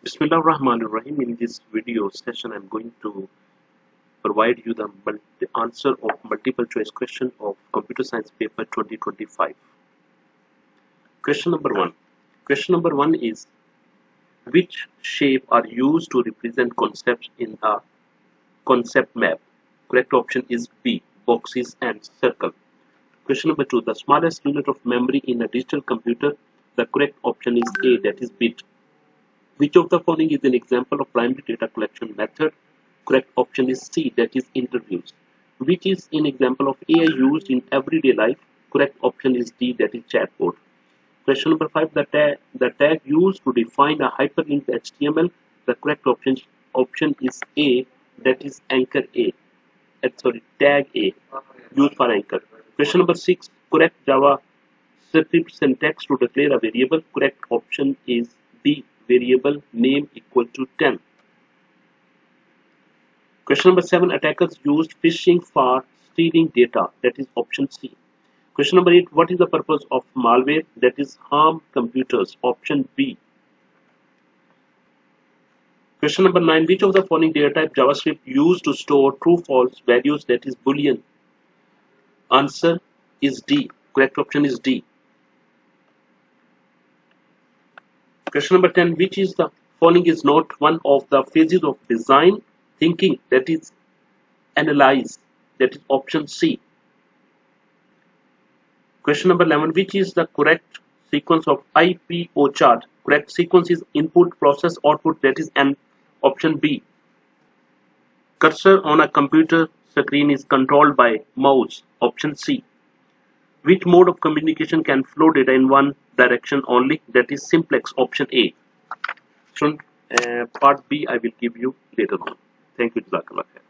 Bismillah Rahman Rahim. In this video session, I'm going to provide you the answer of multiple choice question of Computer Science paper 2025. Question number one. Question number one is, which shape are used to represent concepts in a concept map? Correct option is B, boxes and circle. Question number two, the smallest unit of memory in a digital computer. The correct option is A, that is bit. Which of the following is an example of primary data collection method? Correct option is C, that is interviews. Which is an example of AI used in everyday life? Correct option is D, that is chatbot. Question number 5, the tag used to define a hyperlinked HTML. The correct option is A, that is anchor A. Tag A, used for anchor. Question number 6, correct JavaScript syntax to declare a variable. Correct option is B, variable name equal to 10. Question number 7, attackers used phishing for stealing data. That is option C. Question number 8, what is the purpose of malware? That is harm computers. Option B. Question number 9, which of the following data type JavaScript used to store true-false values? That is Boolean. Answer is D. Correct option is D. Question number 10, which is the following is not one of the phases of design thinking? That is analyze. That is option C. Question number 11, which is the correct sequence of IPO chart? Correct sequence is input, process, output. That is an option B. Cursor on a computer screen is controlled by mouse. Option C. Which mode of communication can flow data in one direction only? That is simplex. Option A. So, part B I will give you later on. Thank you. Jazakallah khair.